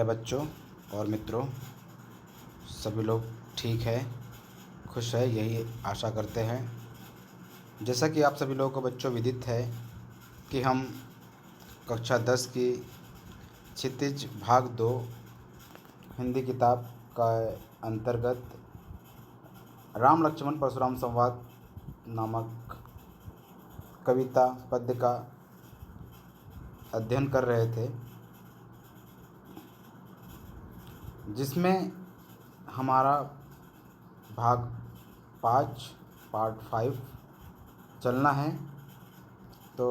मेरे बच्चों और मित्रों, सभी लोग ठीक है, खुश है, यही आशा करते हैं। जैसा कि आप सभी लोगों को बच्चों विदित है कि हम कक्षा 10 की क्षितिज भाग 2 हिंदी किताब का अंतर्गत राम लक्ष्मण परशुराम संवाद नामक कविता पद्य का अध्ययन कर रहे थे, जिसमें हमारा भाग 5 पार्ट 5 चलना है। तो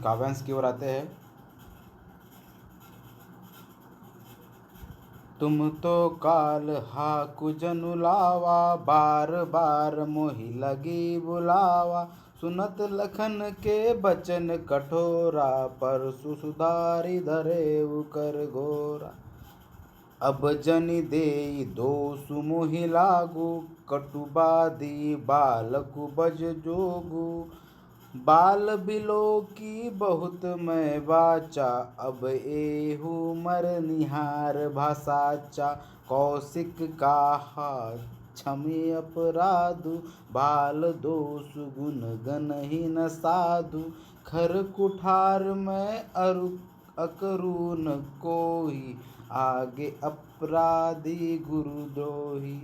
काव्यांश की ओर आते हैं। तुम तो काल हाकु जनु लावा, बार बार मोहि लगी बुलावा। सुनत लखन के बचन कठोरा, परसु सुधारि धरेउ कर घोरा। अब जनि देई दोषु मोहि लागू, कटुबादी बालकु बज जोगू। बाल बिलो की बहुत मैं बाचा, अब एहू मर निहार भाषाचा। कौशिक काहा क्षमे अपराधु, बाल दोष गुण गनहि न साधु। खर कुठार में अकरू न कोई, आगे अपराधी गुरुद्रोही।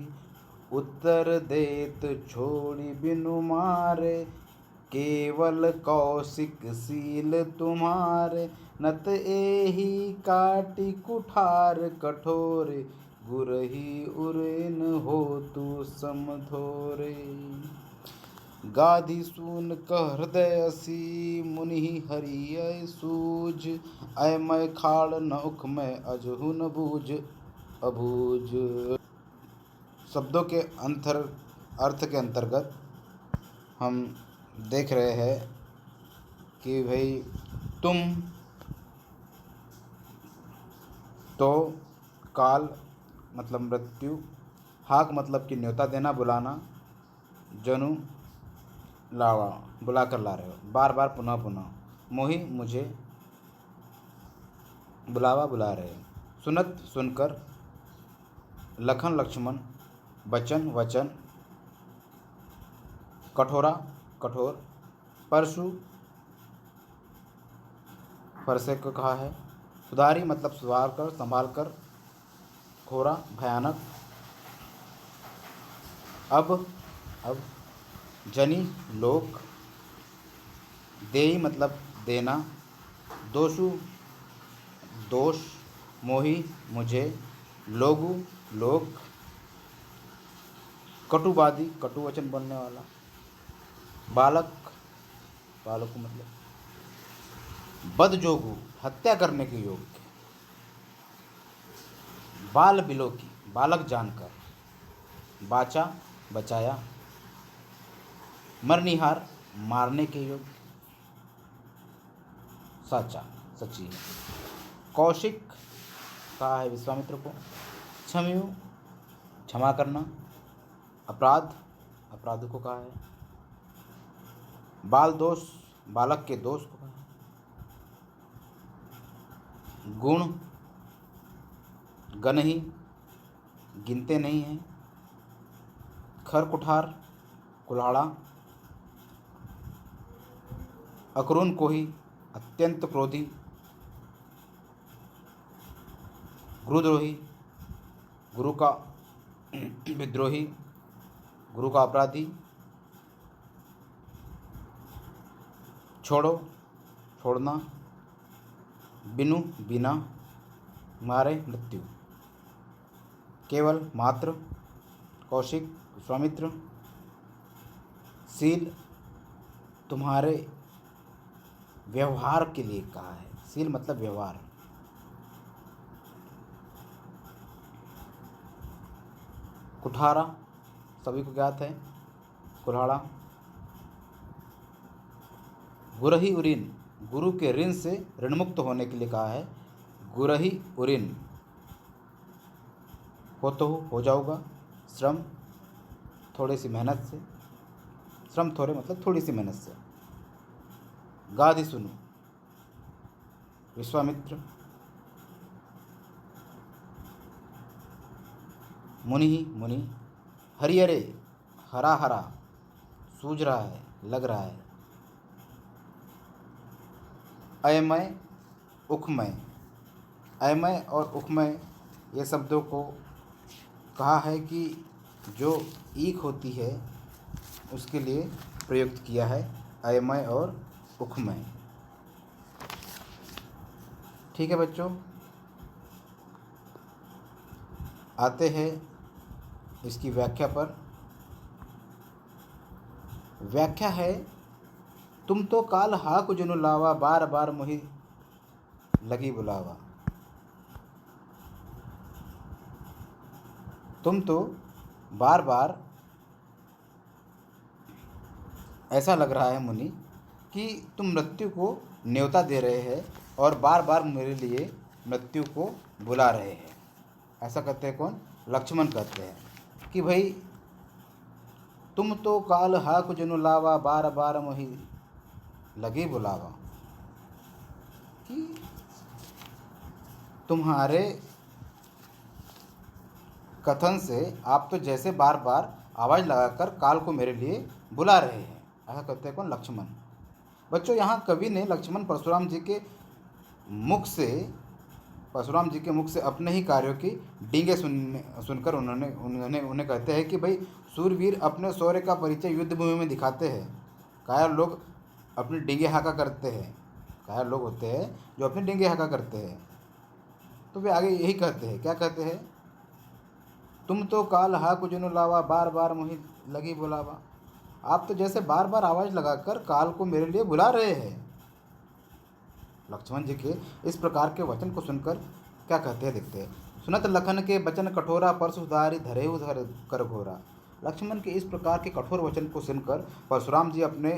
उत्तर देत छोड़ी बिनु मारे, केवल कौशिक सील तुम्हारे। नत एहि काटी कुठार कठोरे, गुरहि उरेन होतु समधोरे। गाधी सून कह हृदय असी, मुनि हरिय सूझ। अय मैं खाड़ न उख में अजहु न बूझ अबूझ। शब्दों के अर्थ के अंतर्गत हम देख रहे हैं कि भाई तुम तो काल मतलब मृत्यु, हाक मतलब कि न्योता देना, बुलाना, जनु लावा बुला कर ला रहे हो, बार बार पुनः पुनः। मोहि मुझे बुलावा बुला रहे हो। सुनत सुनकर, लखन लक्ष्मण, बचन वचन, कठोरा कठोर, परशु परसे को कहा है। सुधारी मतलब सुधार कर, संभाल कर, घोरा भयानक। अब जनी लोक, देई मतलब देना, दोषु दोष, मोहि मुझे, लोगु लोक, कटुवादी कटुवचन बोलने वाला, बालक बालक मतलब बदजोगु हत्या करने के योग्य, बाल बिलोकी बालक जानकर, बाचा बचाया, मरनिहार मारने के योग्य, साचा सच्ची है। कौशिक कहा है विश्वामित्र को। क्षम्यु क्षमा करना, अपराध अपराध को कहा है। बाल दोष बालक के दोष को कहा है। गुण गण ही गिनते नहीं हैं। खर कुठार कुल्हाड़ा, अकरुण को ही अत्यंत क्रोधी, गुरुद्रोही गुरु का विद्रोही, गुरु का अपराधी, छोड़ो छोड़ना, बिनु बिना, मारे मृत्यु, केवल मात्र, कौशिक विश्वामित्र, सील तुम्हारे व्यवहार के लिए कहा है। सील मतलब व्यवहार। कुठारा सभी को ज्ञात है, कुल्हाड़ा। गुरहि उरिन गुरु के ऋण से ऋणमुक्त होने के लिए कहा है। गुरहि उरिन हो जाऊंगा, श्रम थोड़ी सी मेहनत से, श्रम थोड़े मतलब थोड़ी सी मेहनत से। गाधी सुनो विश्वामित्र, मुनि ही मुनि, हरिहरे हरा हरा, सूझ रहा है, लग रहा है। अयमय उखमय, अयमय और उखमय ये शब्दों को कहा है कि जो ईख होती है उसके लिए प्रयुक्त किया है, अयमय और उखमय। ठीक है बच्चों, आते हैं इसकी व्याख्या पर। व्याख्या है, तुम तो काल हाक जुनु लावा, बार बार मोहि लगी बुलावा। तुम तो बार बार, ऐसा लग रहा है मुनि कि तुम मृत्यु को न्योता दे रहे हैं और बार बार मेरे लिए मृत्यु को बुला रहे हैं। ऐसा कहते हैं कौन? लक्ष्मण कहते हैं कि भाई तुम तो काल हाक जुनु लावा, बार बार मोहि लगी बुलावा। कि तुम्हारे कथन से आप तो जैसे बार बार आवाज़ लगाकर काल को मेरे लिए बुला रहे हैं। ऐसा कहते हैं कौन? लक्ष्मण। बच्चों, यहाँ कवि ने लक्ष्मण परशुराम जी के मुख से अपने ही कार्यों की डींगे सुनकर उन्हें कहते हैं कि भाई सूरवीर अपने शौर्य का परिचय युद्ध भूमि में दिखाते हैं। कायर लोग अपनी डींगे हाका करते हैं। कायर लोग होते हैं जो अपनी डींगे हाका करते हैं। तो वे आगे यही कहते हैं, क्या कहते हैं? तुम तो काल हाक जुनु लावा, बार बार मोहि लगी बुलावा। आप तो जैसे बार बार आवाज़ लगाकर काल को मेरे लिए बुला रहे हैं। लक्ष्मण जी के इस प्रकार के वचन को सुनकर क्या कहते हैं, देखते हैं। सुनत लखन के बचन कठोरा, परशु सुधारी धरेहु धर कर घोरा। लक्ष्मण के इस प्रकार के कठोर वचन को सुनकर परशुराम जी अपने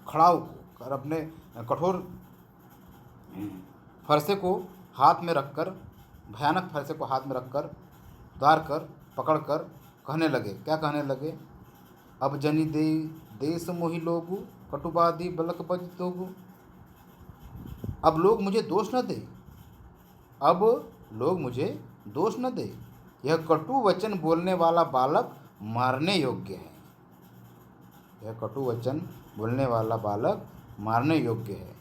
खड़ाऊ को और अपने कठोर फरसे को हाथ में रखकर, भयानक फरसे को हाथ में रखकर, उतार कर, पकड़ कर कहने लगे। क्या कहने लगे? अब जनि दे देश मोहि लोगु, कटुबादी बलक बज दोगु। अब लोग मुझे दोष न दे, अब लोग मुझे दोष न दे। यह कटु वचन बोलने वाला बालक मारने योग्य है। यह कटु वचन बोलने वाला बालक मारने योग्य है।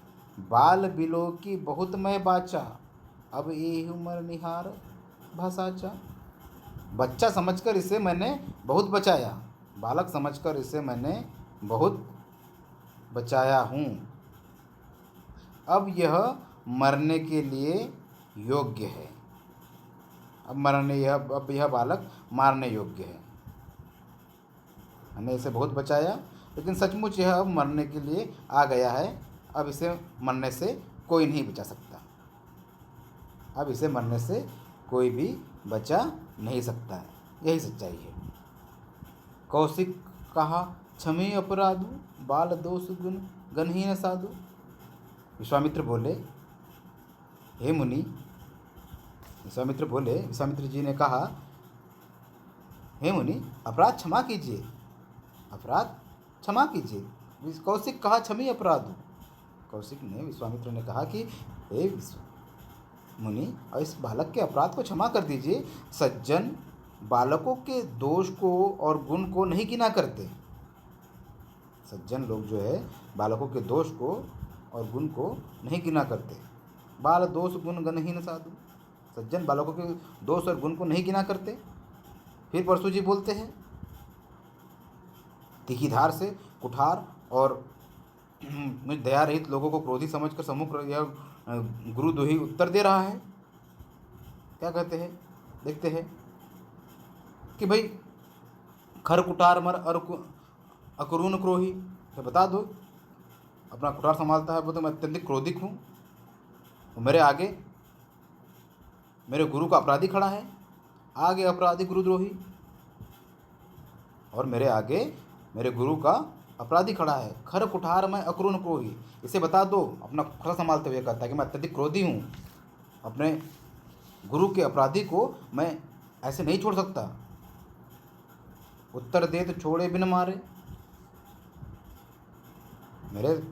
बाल बिलो की बहुत मैं बाचा, अब ये उमर निहार भाषाचा। बच्चा समझकर इसे मैंने बहुत बचाया, बालक समझकर इसे मैंने बहुत बचाया हूँ। अब यह मरने के लिए योग्य है। अब यह बालक मारने योग्य है। मैंने इसे बहुत बचाया, लेकिन सचमुच यह अब मरने के लिए आ गया है। अब इसे मरने से कोई नहीं बचा सकता। अब इसे मरने से कोई भी बचा नहीं सकता है। यही सच्चाई है। कौशिक कहा क्षमी अपराधु, बाल दोष गुण गणहीन साधु। विश्वामित्र बोले, हे मुनि, विश्वामित्र जी ने कहा, हे मुनि, अपराध क्षमा कीजिए, अपराध क्षमा कीजिए। कौशिक कहा क्षमी अपराधु। कौशिक ने, विश्वामित्र ने कहा कि हे मुनि, और इस बालक के अपराध को क्षमा कर दीजिए। सज्जन बालकों के दोष को और गुण को नहीं गिना करते। सज्जन लोग जो है बालकों के दोष को और गुण को नहीं गिना करते। बाल दोष गुण गणहीन साधु। सज्जन बालकों के दोष और गुण को नहीं गिना करते। फिर परशु जी बोलते हैं, तीखी धार से कुठार और दया रहित लोगों को क्रोधी समझकर सम्मुख यह गुरुद्रोही उत्तर दे रहा है। क्या कहते हैं, देखते हैं कि भाई खर कुठार मर अकरून क्रोही। तो बता दो, अपना कुठार संभालता है वो तो मैं अत्यधिक क्रोधिक हूँ। मेरे आगे मेरे गुरु का अपराधी खड़ा है, आगे अपराधी गुरुद्रोही, और मेरे आगे मेरे गुरु का अपराधी खड़ा है। खर कुठार मैं अक्रूर क्रोही। इसे बता दो, अपना कुठार संभालते हुए कहता है कि मैं अत्यधिक क्रोधी हूँ। अपने गुरु के अपराधी को मैं ऐसे नहीं छोड़ सकता। उत्तर दे तो छोड़े बिन मारे। मेरे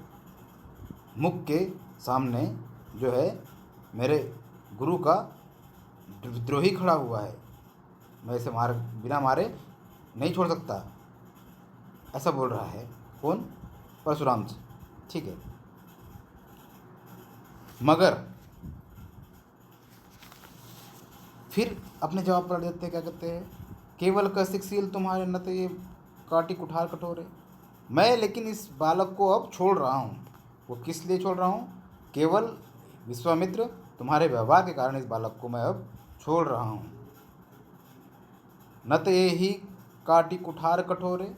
मुख के सामने जो है मेरे गुरु का विद्रोही खड़ा हुआ है, मैं इसे बिना मारे नहीं छोड़ सकता, ऐसा बोल रहा है। कौन? परशुराम जी। ठीक है। मगर फिर अपने जवाब पर देते हैं, क्या कहते हैं? केवल कसिकसील तुम्हारे न तो ये काटी कुठार कठोरे। मैं लेकिन इस बालक को अब छोड़ रहा हूँ। वो किस लिए छोड़ रहा हूँ? केवल विश्वामित्र तुम्हारे व्यवहार के कारण इस बालक को मैं अब छोड़ रहा हूँ। न तो ये ही काटी कुठार कठोरे,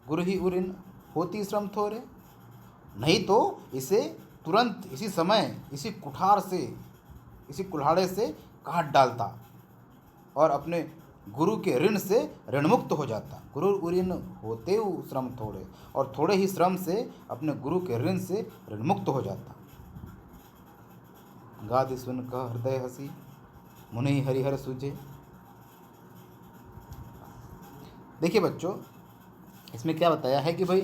गुरु ही उरिन होती श्रम थोरे। नहीं तो इसे तुरंत इसी समय इसी कुठार से, इसी कुल्हाड़े से काट डालता और अपने गुरु के ऋण से ऋणमुक्त हो जाता। गुरु ऋण होते श्रम थोड़े, और थोड़े ही श्रम से अपने गुरु के ऋण से ऋणमुक्त हो जाता। गादि सुन कह हृदय हसी, मुनि हरिहर सूझे। देखिए बच्चों, इसमें क्या बताया है कि भाई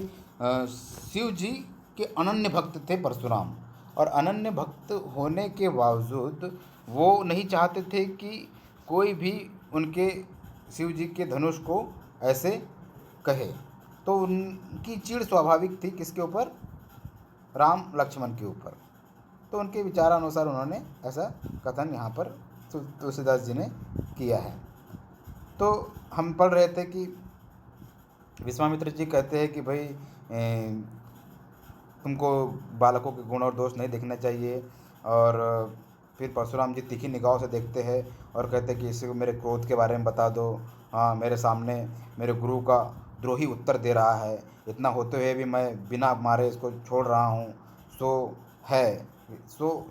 शिव जी के अनन्य भक्त थे परशुराम, और अनन्य भक्त होने के बावजूद वो नहीं चाहते थे कि कोई भी उनके शिव जी के धनुष को ऐसे कहे। तो उनकी चिढ़ स्वाभाविक थी किसके ऊपर? राम लक्ष्मण के ऊपर। तो उनके विचारानुसार उन्होंने ऐसा कथन यहाँ पर तुलसीदास जी ने किया है। तो हम पढ़ रहे थे कि विश्वामित्र जी कहते हैं कि भाई तुमको बालकों के गुण और दोष नहीं देखना चाहिए। और फिर परशुराम जी तीखी निगाहों से देखते हैं और कहते हैं कि इसी को मेरे क्रोध के बारे में बता दो। हाँ, मेरे सामने मेरे गुरु का द्रोही उत्तर दे रहा है, इतना होते हुए भी मैं बिना मारे इसको छोड़ रहा हूँ।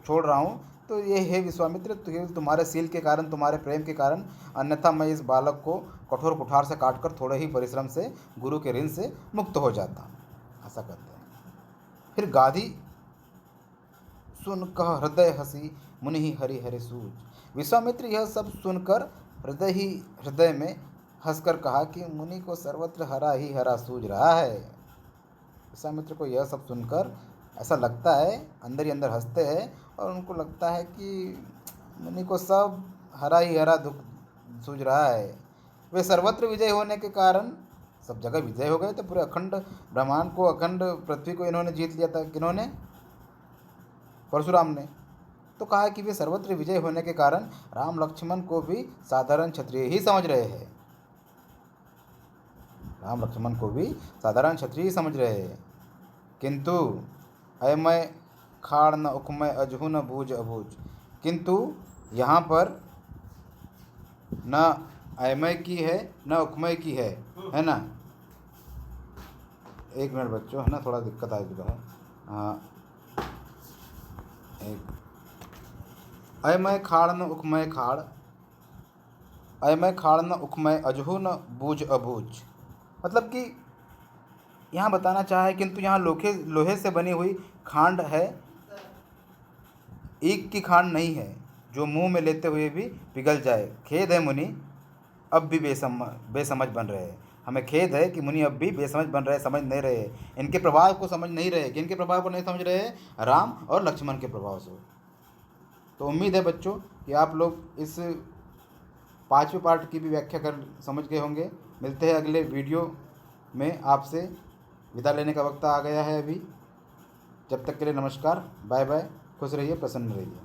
छोड़ रहा हूँ। तो ये है विश्वामित्र, तो तुम्हारे शील के कारण, तुम्हारे प्रेम के कारण, अन्यथा मैं इस बालक को कठोर कुठार से काटकर थोड़े ही परिश्रम से गुरु के ऋण से मुक्त हो जाता। ऐसा कहते हैं। फिर गाधी सुन कह हृदय हसी, मुनि ही हरि हरि सूझ। विश्वामित्र यह सब सुनकर हृदय में हंसकर कहा कि मुनि को सर्वत्र हरा ही हरा सूझ रहा है। विश्वामित्र को यह सब सुनकर ऐसा लगता है, अंदर ही अंदर हंसते हैं और उनको लगता है कि मुनि को सब हरा ही हरा दुख सूझ रहा है। वे सर्वत्र विजय होने के कारण सब जगह विजय हो गए, तो पूरे अखंड ब्रह्मांड को, अखंड पृथ्वी को इन्होंने जीत लिया था। किन्होंने? परशुराम ने। तो कहा कि वे सर्वत्र विजय होने के कारण राम लक्ष्मण को भी साधारण क्षत्रिय ही समझ रहे हैं। राम लक्ष्मण को भी साधारण क्षत्रिय ही समझ रहे हैं। किंतु अयमय खाड़ न उखमय अजहू न बूझ अबूझ। किंतु यहाँ पर न अयमय की है न उपमय की है ना? एक मिनट बच्चों, है ना, थोड़ा दिक्कत आ चुका है। हाँ, एक अयमय खाड़ न उपमय खाड़, अयमय खाड़ न उपमय अजहू न बूझ अबूझ। मतलब कि यहाँ बताना चाहा है, किंतु यहाँ लोहे से बनी हुई खांड है, ईख की खांड नहीं है जो मुंह में लेते हुए भी पिघल जाए। खेद है मुनि अब भी बेसमझ बन रहे हैं। हमें खेद है कि मुनि अब भी बेसमझ बन रहे, समझ नहीं रहे, इनके प्रभाव को समझ नहीं रहे। किनके प्रभाव को नहीं समझ रहे हैं? राम और लक्ष्मण के प्रभाव से। तो उम्मीद है बच्चों कि आप लोग इस 5वें पार्ट की भी व्याख्या कर समझ गए होंगे। मिलते हैं अगले वीडियो में। आपसे विदा लेने का वक्त आ गया है अभी। जब तक के लिए नमस्कार, बाय बाय, खुश रहिए, प्रसन्न रहिए।